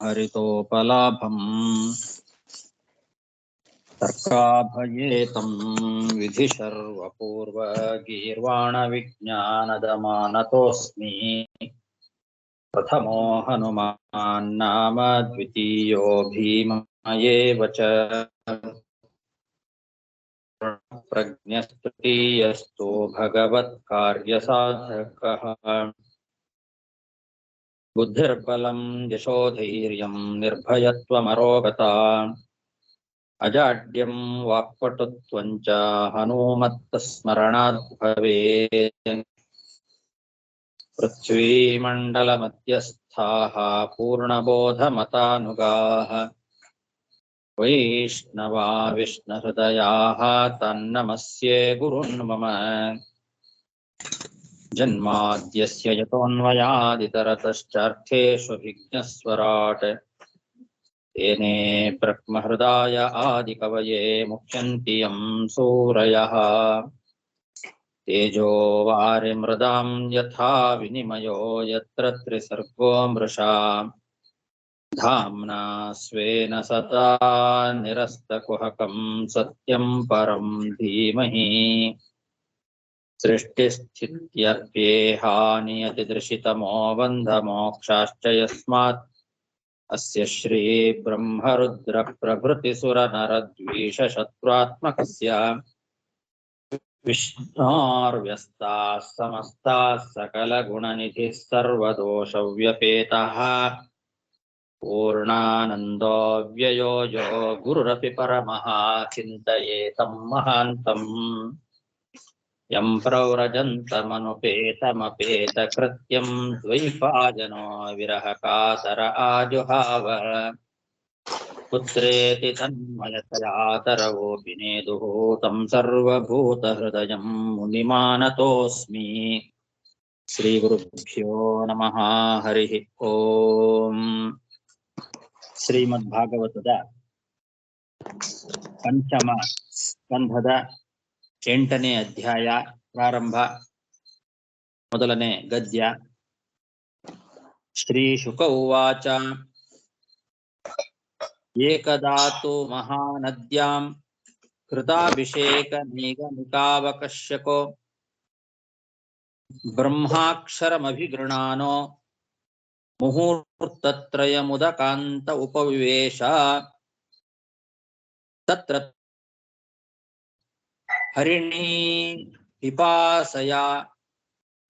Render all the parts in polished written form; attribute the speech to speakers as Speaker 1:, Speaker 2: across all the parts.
Speaker 1: हरितोपलाभम् तर्काभयेतं विधिशर्वपूर्वगीर्वाणविज्ञानदमानतोऽस्मि प्रथमो हनुमान् द्वितीयो भीमयेव च प्रज्ञस्तृतीयस्तु भगवत्कार्यसाधकः बुद्धिर्बलं यशोधैर्यं निर्भयत्वमरोगता अजाड्यं वाक्पटुत्वं च हनूमत्स्मरणात् भवेत् पृथ्वीमण्डलमध्यस्थाः पूर्णबोधमतानुगाः वैष्णवा विष्णुहृदयाः तन्नमस्ये गुरुन् मम जन्माद्यस्य यतोऽन्वयादितरतश्चार्थेष्वभिज्ञस्वराट् तेने ब्रह्महृदाय आदिकवये मुह्यन्ति यं सूरयः तेजो वारिमृदां यथा विनिमयो यत्र त्रिसर्गो मृषा धाम्ना स्वेन सदा निरस्तकुहकं सत्यं परं धीमहि सृष्टिस्थित्यप्येहानियतिदृशितमो बन्धमोक्षाश्च यस्मात् अस्य श्रीब्रह्मरुद्रप्रभृतिसुरनरद्वीषशत्रुत्मकस्य विष्णोर्व्यस्ताः समस्ताः सकलगुणनिधिः सर्वदोषव्यपेतः पूर्णानन्दो व्ययो यो गुरुरपि परमः चिन्तयेतं महान्तम् यं प्रव्रजन्तमनुपेतमपेतकृत्यं द्वैपायनो विरहकातर आजुहाव पुत्रेति तन्मयतयातरवोऽपि नेदुः तं सर्वभूतहृदयं मुनिमानतोऽस्मि श्रीगुरुभ्यो नमः हरिः ओम् ಶ್ರೀಮದ್ಭಾಗವತದ ಪಂಚಮ ಸ್ಕಂಧದ 8ನೇ ಅಧ್ಯಾಯ ಪ್ರಾರಂಭ. ಮೊದಲನೇ ಗದ್ಯ. ಶ್ರೀ ಶುಕ ಉವಾಚ ಏಕದಾತು ಮಹಾನದ್ಯಾಂ ಕೃತಾಭಿಷೇಕ ನಿಗಮಿಕಾವಕಶ್ಯಕೋ ಬ್ರಹ್ಮಾಕ್ಷರಮಭಿಗೃಣಾನೋ ಮುಹೂರ್ತತ್ರಯಮುದಕಾಂತ ಉಪವಿವೇಶ ತತ್ರ ಹರಿಣೀ ಪಿಪಾಸಯಾ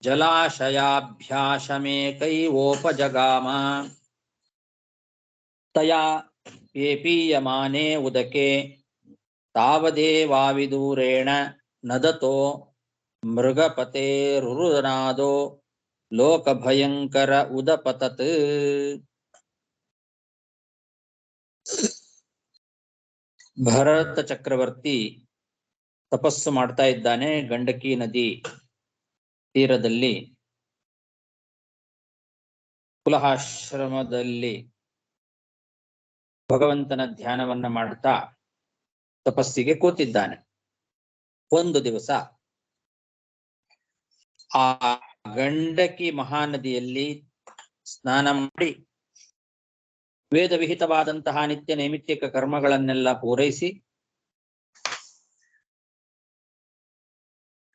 Speaker 1: ಜಲಾಶಯಾಭ್ಯಾಸಮೇಕೈವೋಪಜಗಾಮ ತಯಾ ಪೇಪೀಯಮಾನೆ ಉದಕೆ ತಾವದೇವಾವಿದೂರೇಣ ನದತೋ ಮೃಗಪತೇರುರುನಾದೋ ಲೋಕಭಯಂಕರ ಉದಪತತ್. ಭರತ ಚಕ್ರವರ್ತಿ ತಪಸ್ಸು ಮಾಡ್ತಾ ಇದ್ದಾನೆ. ಗಂಡಕಿ ನದಿ ತೀರದಲ್ಲಿ ಕುಲಹಾಶ್ರಮದಲ್ಲಿ ಭಗವಂತನ ಧ್ಯಾನವನ್ನ ಮಾಡ್ತಾ ತಪಸ್ಸಿಗೆ ಕೂತಿದ್ದಾನೆ. ಒಂದು ದಿವಸ ಆ ಗಂಡಕಿ ಮಹಾನದಿಯಲ್ಲಿ ಸ್ನಾನ ಮಾಡಿ ವೇದ ವಿಹಿತವಾದಂತಹ ನಿತ್ಯ ನೈಮಿತ್ತಿಕ ಕರ್ಮಗಳನ್ನೆಲ್ಲ ಪೂರೈಸಿ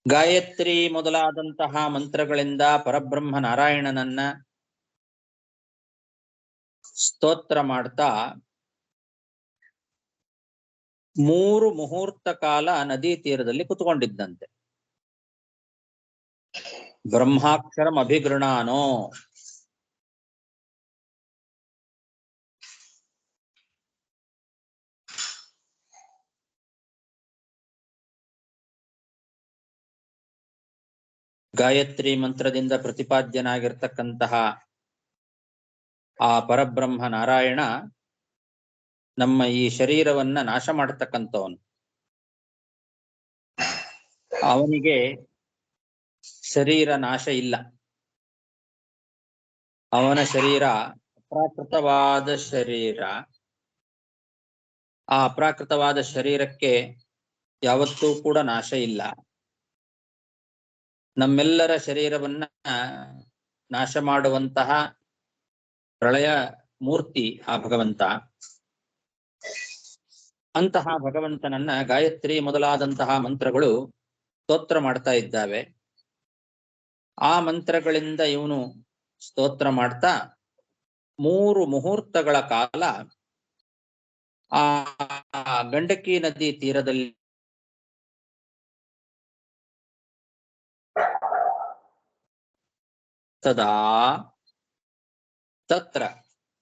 Speaker 1: ಗಾಯತ್ರಿ ಮೊದಲಾದಂತಹ ಮಂತ್ರಗಳಿಂದ ಪರಬ್ರಹ್ಮ ನಾರಾಯಣನನ್ನ ಸ್ತೋತ್ರ ಮಾಡ್ತಾ 3 ಮುಹೂರ್ತ ಕಾಲ ನದಿ ತೀರದಲ್ಲಿ ಕುತ್ಕೊಂಡಿದ್ದಂತೆ. ಬ್ರಹ್ಮಾಕ್ಷರಂ ಅಭಿಗೃಣಾನೋ, ಗಾಯತ್ರಿ ಮಂತ್ರದಿಂದ ಪ್ರತಿಪಾದ್ಯನಾಗಿರ್ತಕ್ಕಂತಹ ಆ ಪರಬ್ರಹ್ಮ ನಾರಾಯಣ ನಮ್ಮ ಈ ಶರೀರವನ್ನ ನಾಶ ಮಾಡತಕ್ಕಂಥವನು. ಅವನಿಗೆ ಶರೀರ ನಾಶ ಇಲ್ಲ. ಅವನ ಶರೀರ ಅಪ್ರಾಕೃತವಾದ ಶರೀರ. ಆ ಅಪ್ರಾಕೃತವಾದ ಶರೀರಕ್ಕೆ ಯಾವತ್ತೂ ಕೂಡ ನಾಶ ಇಲ್ಲ. ನಮ್ಮೆಲ್ಲರ ಶರೀರವನ್ನ ನಾಶ ಮಾಡುವಂತಹ ಪ್ರಳಯ ಮೂರ್ತಿ ಆ ಭಗವಂತ. ಅಂತಹ ಭಗವಂತನನ್ನ ಗಾಯತ್ರಿ ಮೊದಲಾದಂತಹ ಮಂತ್ರಗಳು ಸ್ತೋತ್ರ ಮಾಡ್ತಾ ಇದ್ದಾವೆ. ಆ ಮಂತ್ರಗಳಿಂದ ಇವನು ಸ್ತೋತ್ರ ಮಾಡ್ತಾ 3 ಮುಹೂರ್ತಗಳ ಕಾಲ ಆ ಗಂಡಕಿ ನದಿ ತೀರದಲ್ಲಿ ಸದಾ ತತ್ರ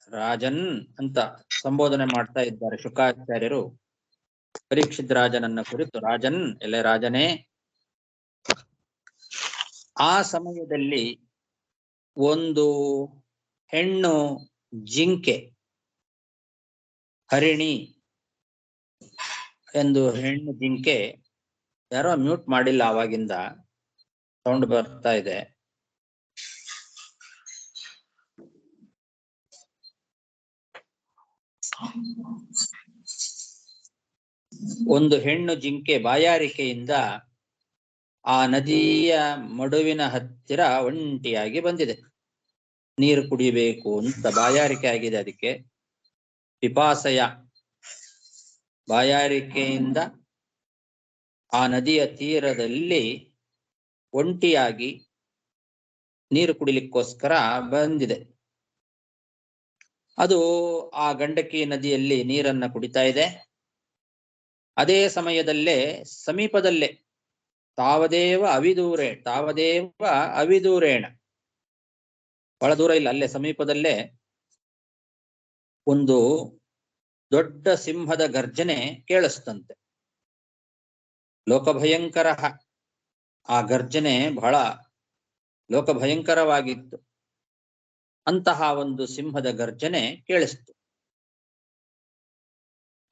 Speaker 1: ರಾಜನ್ ಅಂತ ಸಂಬೋಧನೆ ಮಾಡ್ತಾ ಇದ್ದಾರೆ ಶುಕಾಚಾರ್ಯರು ಪರೀಕ್ಷಿತ್ ರಾಜನನ್ನ ಕುರಿತು. ರಾಜನ್, ಎಲೆ ರಾಜನೇ, ಆ ಸಮಯದಲ್ಲಿ ಒಂದು ಹೆಣ್ಣು ಜಿಂಕೆ, ಹರಿಣಿ ಎಂದು ಹೆಣ್ಣು ಜಿಂಕೆ, ಯಾರೋ ಮ್ಯೂಟ್ ಮಾಡಿಲ್ಲ, ಆವಾಗಿಂದ ಸೌಂಡ್ ಬರ್ತಾ ಇದೆ. ಒಂದು ಹೆಣ್ಣು ಜಿಂಕೆ ಬಾಯಾರಿಕೆಯಿಂದ ಆ ನದಿಯ ಮಡುವಿನ ಹತ್ತಿರ ಒಂಟಿಯಾಗಿ ಬಂದಿದೆ. ನೀರು ಕುಡಿಬೇಕು ಅಂತ ಬಾಯಾರಿಕೆ ಆಗಿದೆ ಅದಕ್ಕೆ. ಪಿಪಾಸಯ, ಬಾಯಾರಿಕೆಯಿಂದ ಆ ನದಿಯ ತೀರದಲ್ಲಿ ಒಂಟಿಯಾಗಿ ನೀರು ಕುಡಿಲಿಕ್ಕೋಸ್ಕರ ಬಂದಿದೆ. ಅದು ಆ ಗಂಡಕಿ ನದಿಯಲ್ಲಿ ನೀರನ್ನ ಕುಡಿತಾ ಇದೆ. ಅದೇ ಸಮಯದಲ್ಲೇ ಸಮೀಪದಲ್ಲೇ ತಾವದೇವ ಅವಿದೂರೇಣ, ಬಹಳ ದೂರ ಇಲ್ಲ, ಅಲ್ಲೇ ಸಮೀಪದಲ್ಲೇ ಒಂದು ದೊಡ್ಡ ಸಿಂಹದ ಗರ್ಜನೆ ಕೇಳಿಸ್ತಂತೆ. ಲೋಕಭಯಂಕರ, ಆ ಗರ್ಜನೆ ಬಹಳ ಲೋಕಭಯಂಕರವಾಗಿತ್ತು. ಅಂತಹ ಒಂದು ಸಿಂಹದ ಗರ್ಜನೆ ಕೇಳಿಸ್ತು.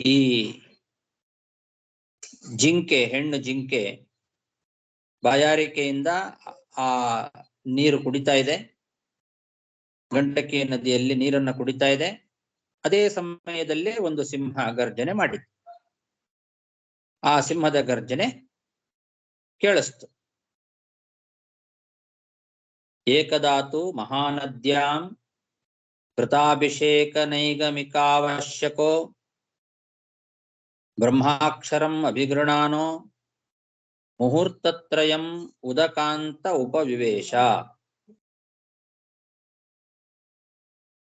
Speaker 1: ಈ ಜಿಂಕೆ, ಹೆಣ್ಣು ಜಿಂಕೆ ಬಾಯಾರಿಕೆಯಿಂದ ಆ ನೀರು ಕುಡಿತಾ ಇದೆ, ಗಂಡಕಿ ನದಿಯಲ್ಲಿ ನೀರನ್ನ ಕುಡಿತಾ ಇದೆ. ಅದೇ ಸಮಯದಲ್ಲಿ ಒಂದು ಸಿಂಹ ಗರ್ಜನೆ ಮಾಡಿತು. ಆ ಸಿಂಹದ ಗರ್ಜನೆ ಕೇಳಿಸ್ತು. ಏಕದಾತು ಮಹಾನದ್ಯಾಂ ಕೃತಾಭಿಷೇಕ ನೈಗಮಿಕಾವಶ್ಯಕೋ ಬ್ರಹ್ಮಾಕ್ಷರಂ ಅಭಿಗೃಣಾನೋ ಮುಹೂರ್ತತ್ರಯಂ ಉದಕಾಂತ ಉಪವಿವೇಶ.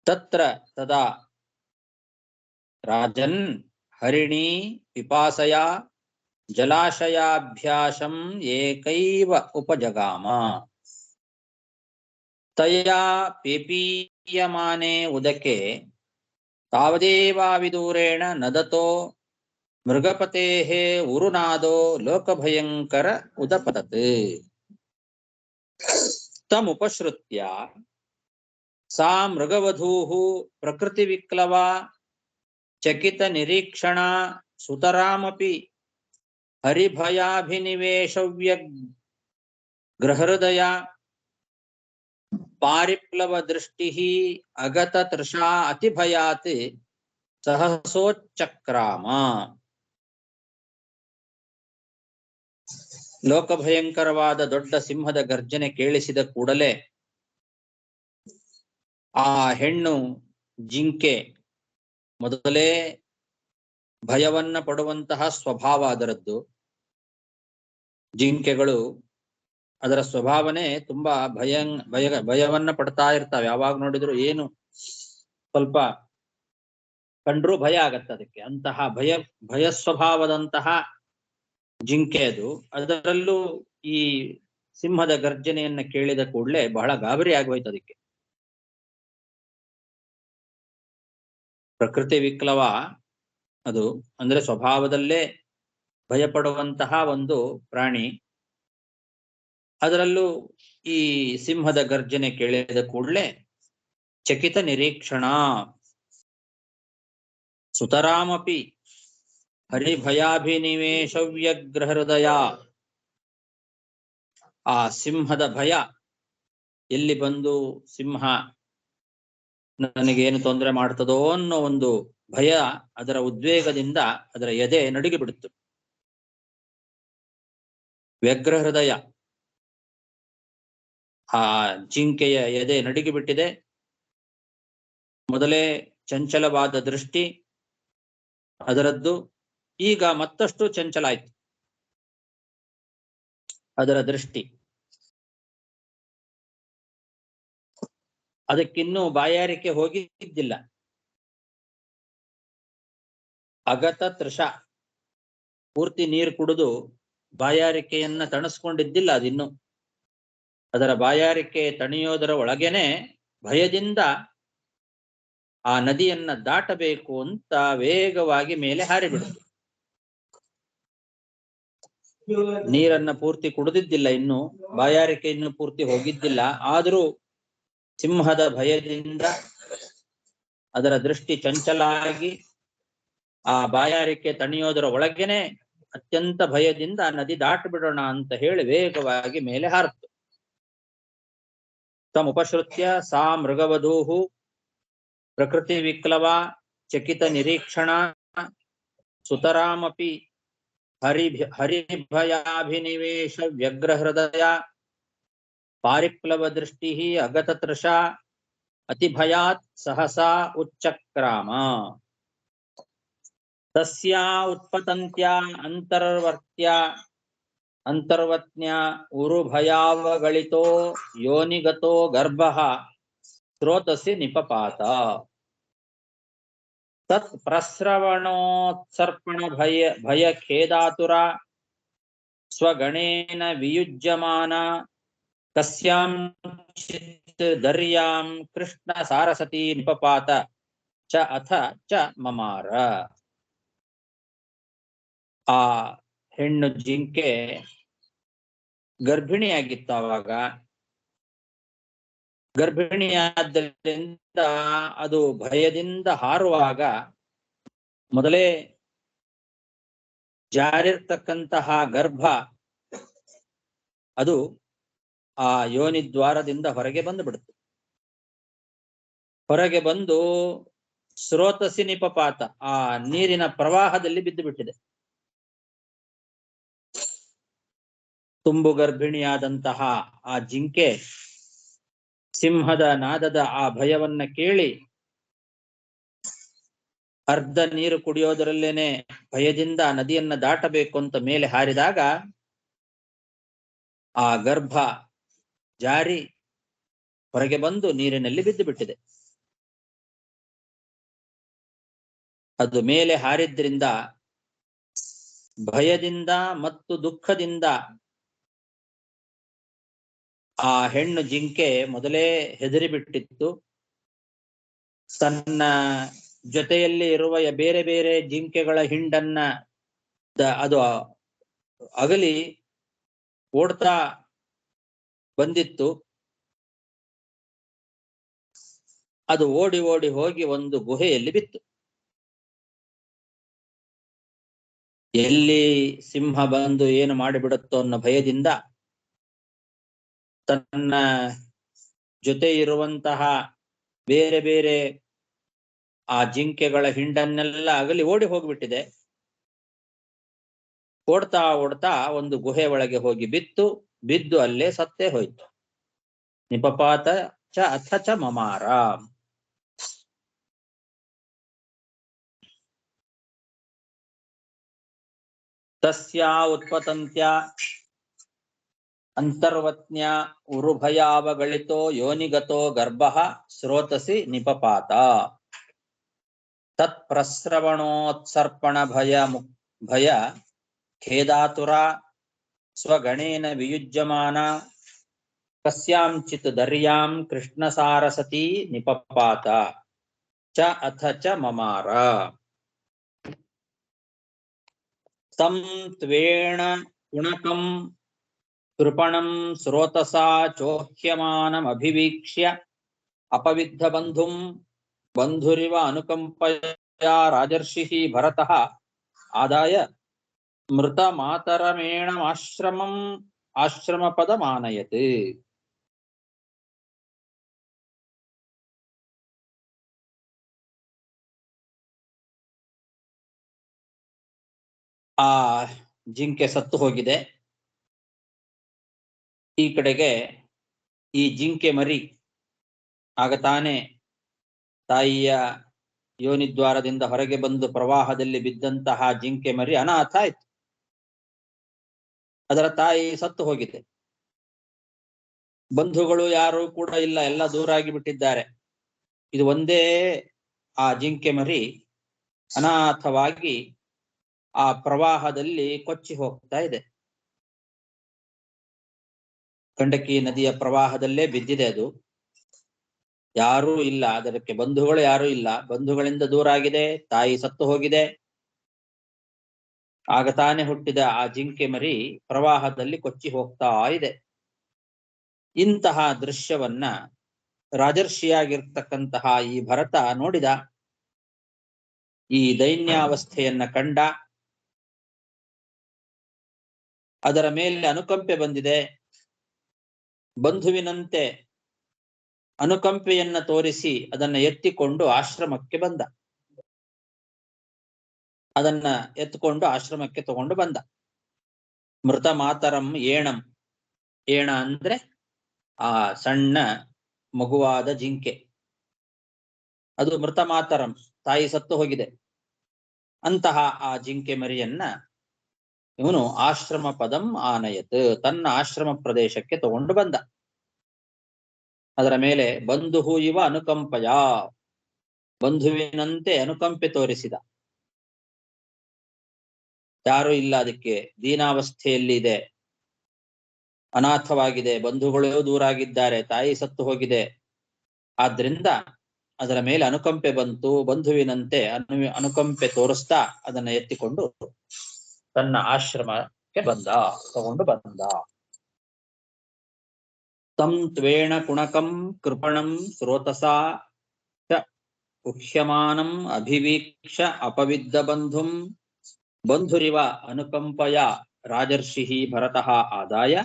Speaker 1: ತತ್ರ ತದಾ ರಾಜನ್ ಹರಿಣಿ ಪಿಪಾಸಯ ಜಲಾಶಯಾಭ್ಯಾಸಂ ಏಕೈವ ಉಪಜಗಾಮ. ತಯಾ ಪೀಪೀಯಮಾನೆ ಉದಕೆ ತಾವದೇವಾವಿದೂರೇಣ ನದತೋ ಮೃಗಪತೇಃ ಉರುನಾದೋ ಲೋಕಭಯಂಕರ ಉದಪತತ್. ತಮುಪಶ್ರುತ್ಯ ಸಾ ಮೃಗವಧೂಃ ಪ್ರಕೃತಿವಿಕ್ಲವಾ ಚಕಿತ ನಿರೀಕ್ಷಣಾ ಸುತರಾಮಪಿ ಹರಿಭಯಾಭಿನಿವೇಶವ್ಯಗ್ರಹೃದಯ ಪಾರಿಪ್ಲವ ದೃಷ್ಟಿಃ ಅಗತ ತೃಷಾ ಅತಿಭಯಾತ್ ಸಹಸೋಚ್ಚಕ್ರಾಮ. ಲೋಕಭಯಂಕರವಾದ ದೊಡ್ಡ ಸಿಂಹದ ಗರ್ಜನೆ ಕೇಳಿಸಿದ ಕೂಡಲೇ ಆ ಹೆಣ್ಣು ಜಿಂಕೆ, ಮೊದಲೇ ಭಯವನ್ನ ಪಡುವಂತಹ ಸ್ವಭಾವ ಅದರದ್ದು. ಜಿಂಕೆಗಳು ಅದರ ಸ್ವಭಾವನೆ ತುಂಬಾ ಭಯವನ್ನ ಪಡ್ತಾ ಇರ್ತಾವೆ. ಯಾವಾಗ ನೋಡಿದ್ರು ಏನು ಸ್ವಲ್ಪ ಕಂಡ್ರೂ ಭಯ ಆಗತ್ತೆ ಅದಕ್ಕೆ. ಅಂತಹ ಭಯ ಸ್ವಭಾವದಂತಹ ಜಿಂಕೆ ಅದು. ಅದರಲ್ಲೂ ಈ ಸಿಂಹದ ಗರ್ಜನೆಯನ್ನ ಕೇಳಿದ ಕೂಡಲೇ ಬಹಳ ಗಾಬರಿ ಆಗೋಯ್ತು ಅದಕ್ಕೆ. ಪ್ರಕೃತಿ ವಿಕ್ಲವ ಅದು, ಅಂದ್ರೆ ಸ್ವಭಾವದಲ್ಲೇ ಭಯಪಡುವಂತಹ ಒಂದು ಪ್ರಾಣಿ. ಅದರಲ್ಲೂ ಈ ಸಿಂಹದ ಗರ್ಜನೆ ಕೇಳಿದ ಕೂಡಲೇ ಚಕಿತ ನಿರೀಕ್ಷಣಾ ಸುತರಾಮಪಿ ಹರಿಭಯಾಭಿನಿವೇಶವ್ಯಗ್ರ ಹೃದಯ. ಆ ಸಿಂಹದ ಭಯ, ಎಲ್ಲಿ ಬಂದು ಸಿಂಹ ನನಗೇನು ತೊಂದರೆ ಮಾಡ್ತದೋ ಅನ್ನೋ ಒಂದು ಭಯ, ಅದರ ಉದ್ವೇಗದಿಂದ ಅದರ ಎದೆ ನಡುಗಿ ಬಿಡುತ್ತು. ವ್ಯಗ್ರ ಹೃದಯ, ಆ ಜಿಂಕೆಯ ಎದೆ ನಡುಗಿ ಬಿಟ್ಟಿದೆ. ಮೊದಲೇ ಚಂಚಲವಾದ ದೃಷ್ಟಿ ಅದರದ್ದು, ಈಗ ಮತ್ತಷ್ಟು ಚಂಚಲ ಆಯ್ತು ಅದರ ದೃಷ್ಟಿ. ಅದಕ್ಕಿನ್ನೂ ಬಾಯಾರಿಕೆ ಹೋಗಿದ್ದಿಲ್ಲ. ಅಗತ ತೃಷ, ಪೂರ್ತಿ ನೀರು ಕುಡಿದು ಬಾಯಾರಿಕೆಯನ್ನ ತಣಿಸ್ಕೊಂಡಿದ್ದಿಲ್ಲ ಅದಿನ್ನು. ಅದರ ಬಾಯಾರಿಕೆ ತಣಿಯೋದರ ಒಳಗೇನೆ ಭಯದಿಂದ ಆ ನದಿಯನ್ನ ದಾಟಬೇಕು ಅಂತ ವೇಗವಾಗಿ ಮೇಲೆ ಹಾರಿಬಿಡ್ತು. ನೀರನ್ನ ಪೂರ್ತಿ ಕುಡಿದಿದ್ದಿಲ್ಲ, ಇನ್ನು ಬಾಯಾರಿಕೆ ಇನ್ನು ಪೂರ್ತಿ ಹೋಗಿದ್ದಿಲ್ಲ. ಆದರೂ ಸಿಂಹದ ಭಯದಿಂದ ಅದರ ದೃಷ್ಟಿ ಚಂಚಲ ಆಗಿ ಆ ಬಾಯಾರಿಕೆ ತಣಿಯೋದರ ಒಳಗೇನೆ ಅತ್ಯಂತ ಭಯದಿಂದ ನದಿ ದಾಟ ಬಿಡೋಣ ಅಂತ ಹೇಳಿ ವೇಗವಾಗಿ ಮೇಲೆ ಹಾರಿತು. ತಮುಪಶ್ರುತ್ಯ ಸಾ ಮೃಗವಧೂಹು ಪ್ರಕೃತಿ ವಿಕ್ಲವ ಚಕಿತ ನಿರೀಕ್ಷಣ ಸುತರಾಮಪಿ ಹರಿಭಯಾಭಿನಿವೇಶ ವ್ಯಗ್ರ ಹೃದಯ ಪಾರಿಪ್ಲವ ದೃಷ್ಟಿ ಅಗತ ತೃಷಾ ಅತಿಭಯಾತ್ ಸಹಸಾ ಉಚ್ಚಕ್ರಾಮ. ತಸ್ಯಾ ಉತ್ಪತಂತ್ಯಾ ಅಂತರ್ವತ್ನ್ಯಾ ಉರುಭಯಾವಗಳಿತೋ ಯೋನಿಗತೋ ಗರ್ಭಃ ಸ್ರೋತಸಿ ನಿಪಪಾತ. ತತ್ ಪ್ರಸ್ರವಣೋತ್ಸರ್ಪಣ ಭಯ ಖೇದಾತುರ ಸ್ವಗಣೇನ ವಿಯುಜ್ಯಮಾನ ಕಸ್ಯಾಂಚಿತ್ ದರ್ಯಾಂ ಕೃಷ್ಣ ಸಾರಸತಿ ನಿಪಪಾತ ಚ ಅಥ ಚ ಮಮಾರ. ಆ ಹೆಣ್ಣು ಜಿಂಕೆ ಗರ್ಭಿಣಿಯಾಗಿತ್ತು. ಆವಾಗ ಗರ್ಭಿಣಿಯಾದ್ದರಿಂದ ಅದು ಭಯದಿಂದ ಹಾರುವಾಗ ಮೊದಲೇ ಜಾರಿರ್ತಕ್ಕಂತಹ ಗರ್ಭ ಅದು ಆ ಯೋನಿ ದ್ವಾರದಿಂದ ಹೊರಗೆ ಬಂದು ಬಿಡುತ್ತೆ. ಹೊರಗೆ ಬಂದು ಸ್ರೋತಸಿ ನಿಪಪಾತ, ಆ ನೀರಿನ ಪ್ರವಾಹದಲ್ಲಿ ಬಿದ್ದು ಬಿಟ್ಟಿದೆ. ತುಂಬು ಗರ್ಭಿಣಿಯಾದಂತಹ ಆ ಜಿಂಕೆ ಸಿಂಹದ ನಾದದ ಆ ಭಯವನ್ನ ಕೇಳಿ ಅರ್ಧ ನೀರು ಕುಡಿಯೋದರಲ್ಲೇನೆ ಭಯದಿಂದ ನದಿಯನ್ನ ದಾಟಬೇಕು ಅಂತ ಮೇಲೆ ಹಾರಿದಾಗ ಆ ಗರ್ಭ ಜಾರಿ ಹೊರಗೆ ಬಂದು ನೀರಿನಲ್ಲಿ ಬಿದ್ದು ಬಿಟ್ಟಿದೆ. ಅದು ಮೇಲೆ ಹಾರಿದ್ರಿಂದ ಭಯದಿಂದ ಮತ್ತು ದುಃಖದಿಂದ ಆ ಹೆಣ್ಣು ಜಿಂಕೆ ಮೊದಲೇ ಹೆದರಿ ಬಿಟ್ಟಿತ್ತು. ತನ್ನ ಜೊತೆಯಲ್ಲಿ ಇರುವ ಬೇರೆ ಬೇರೆ ಜಿಂಕೆಗಳ ಹಿಂಡನ್ನ ಅದು ಅಗಲಿ ಓಡ್ತಾ ಬಂದಿತ್ತು. ಅದು ಓಡಿ ಓಡಿ ಹೋಗಿ ಒಂದು ಗುಹೆಯಲ್ಲಿ ಬಿತ್ತು. ಎಲ್ಲಿ ಸಿಂಹ ಬಂದು ಏನು ಮಾಡಿಬಿಡುತ್ತೋ ಅನ್ನೋ ಭಯದಿಂದ ತನ್ನ ಜೊತೆ ಇರುವಂತಹ ಬೇರೆ ಬೇರೆ ಆ ಜಿಂಕೆಗಳ ಹಿಂಡನ್ನೆಲ್ಲ ಅಗಲಿ ಓಡಿ ಹೋಗ್ಬಿಟ್ಟಿದೆ. ಓಡ್ತಾ ಓಡ್ತಾ ಒಂದು ಗುಹೆ ಒಳಗೆ ಹೋಗಿ ಬಿದ್ದು ಅಲ್ಲೇ ಸತ್ತೇ ಹೋಯ್ತು. ನಿಪಪಾತ ಚ ಅಥ ಚ ಮಮಾರ. ತಸ್ಯಾ ಉತ್ಪತಂತ್ಯ ಅಂತರ್ವತ್ನ್ಯ ಉರುಭಯಾವಗಳಿತೋ ಯೋನಿಗತೋ ಗರ್ಭಃ ಸ್ರೋತಸಿ ನಿಪಪಾತ. ತತ್ ಪ್ರಸ್ರವಣೋತ್ಸರ್ಪಣ ಭಯ ಖೇದಾತುರ ಸ್ವಗಣೇನ ವಿಯುಜ್ಯಮಾನ ಕಸ್ಯಾಂಚಿತ್ ದರ್ಯಾಂ ಕೃಷ್ಣ ಸಾರಸತಿ ನಿಪಪಾತ ಚ ಅಥ ಚ ಮಮಾರ. ತಂ ತ್ವೇಣ ಕುಣಕಂ ಕೃಪಣಂ ಸ್ರೋತಸಾ ಚೋಹ್ಯಮಾನಮಭಿವೀಕ್ಷ್ಯ ಅಪವಿದ್ಧ ಬಂಧುಂ ಬಂಧುರಿವ ಅನುಕಂಪಯಾ ರಾಜರ್ಷಿಃ ಭರತಃ ಆದಾಯ ಮೃತ ಆಶ್ರಮ ಪದ ಮಾನಯತೆ. ಆ ಜಿಂಕೆ ಸತ್ತು ಹೋಗಿದೆ. ಈ ಕಡೆಗೆ ಈ ಜಿಂಕೆ ಮರಿ ಆಗ ತಾನೇ ತಾಯಿಯ ಯೋನಿದ್ವಾರದಿಂದ ಹೊರಗೆ ಬಂದು ಪ್ರವಾಹದಲ್ಲಿ ಬಿದ್ದಂತಹ ಜಿಂಕೆ ಮರಿ ಅನಾಥ ಆಯ್ತು. ಅದರ ತಾಯಿ ಸತ್ತು ಹೋಗಿದೆ. ಬಂಧುಗಳು ಯಾರು ಕೂಡ ಇಲ್ಲ, ಎಲ್ಲ ದೂರಾಗಿ ಬಿಟ್ಟಿದ್ದಾರೆ. ಇದು ಒಂದೇ ಆ ಜಿಂಕೆ ಮರಿ ಅನಾಥವಾಗಿ ಆ ಪ್ರವಾಹದಲ್ಲಿ ಕೊಚ್ಚಿ ಹೋಗ್ತಾ ಇದೆ. ಗಂಡಕಿ ನದಿಯ ಪ್ರವಾಹದಲ್ಲೇ ಬಿದ್ದಿದೆ ಅದು. ಯಾರೂ ಇಲ್ಲ, ಅದಕ್ಕೆ ಬಂಧುಗಳು ಯಾರೂ ಇಲ್ಲ. ಬಂಧುಗಳಿಂದ ದೂರ ಆಗಿದೆ, ತಾಯಿ ಸತ್ತು ಹೋಗಿದೆ. ಆಗ ತಾನೇ ಹುಟ್ಟಿದ ಆ ಜಿಂಕೆ ಮರಿ ಪ್ರವಾಹದಲ್ಲಿ ಕೊಚ್ಚಿ ಹೋಗ್ತಾ ಇದೆ. ಇಂತಹ ದೃಶ್ಯವನ್ನ ರಾಜರ್ಷಿಯಾಗಿರ್ತಕ್ಕಂತಹ ಈ ಭರತ ನೋಡಿದ. ಈ ದೈನ್ಯಾವಸ್ಥೆಯನ್ನ ಕಂಡ. ಅದರ ಮೇಲೆ ಅನುಕಂಪೆ ಬಂದಿದೆ. ಬಂಧುವಿನಂತೆ ಅನುಕಂಪೆಯನ್ನ ತೋರಿಸಿ ಅದನ್ನ ಎತ್ತಿಕೊಂಡು ಆಶ್ರಮಕ್ಕೆ ಬಂದ. ಅದನ್ನ ಎತ್ತಿಕೊಂಡು ಆಶ್ರಮಕ್ಕೆ ತಗೊಂಡು ಬಂದ. ಮೃತ ಮಾತರಂ ಏಣಂ. ಏಣ ಅಂದ್ರೆ ಆ ಸಣ್ಣ ಮಗುವಾದ ಜಿಂಕೆ, ಅದು ಮೃತ ಮಾತರಂ, ತಾಯಿ ಸತ್ತು ಹೋಗಿದೆ. ಅಂತಹ ಆ ಜಿಂಕೆ ಮರಿಯನ್ನ ಇವನು ಆಶ್ರಮ ಪದಂ ಆನಯತ್, ತನ್ನ ಆಶ್ರಮ ಪ್ರದೇಶಕ್ಕೆ ತಗೊಂಡು ಬಂದ. ಅದರ ಮೇಲೆ ಬಂಧು ಇವ ಅನುಕಂಪಯ, ಬಂಧುವಿನಂತೆ ಅನುಕಂಪೆ ತೋರಿಸಿದ. ಯಾರು ಇಲ್ಲ, ಅದಕ್ಕೆ ದೀನಾವಸ್ಥೆಯಲ್ಲಿ ಇದೆ, ಅನಾಥವಾಗಿದೆ, ಬಂಧುಗಳು ದೂರಾಗಿದ್ದಾರೆ, ತಾಯಿ ಸತ್ತು ಹೋಗಿದೆ. ಆದ್ರಿಂದ ಅದರ ಮೇಲೆ ಅನುಕಂಪೆ ಬಂತು. ಬಂಧುವಿನಂತೆ ಅನುಕಂಪೆ ತೋರಿಸ್ತಾ ಅದನ್ನ ಎತ್ತಿಕೊಂಡು ತನ್ನ ಆಶ್ರಮಕ್ಕೆ ಬಂದ, ತಗೊಂಡು ಬಂದ. ತಂ ತ್ವೇಣ ಕುಣಕಂ ಕೃಪಣಂ ಸ್ರೋತಸಾ ಉಕ್ಷ್ಯಮಾನಂ ಅಭಿವೀಕ್ಷ ಅಪವಿದ್ದ ಬಂಧುಂ ಬಂಧುರಿವ ಅನುಕಂಪಯ ರಾಜರ್ಷಿ ಭರತಃ ಆದಾಯ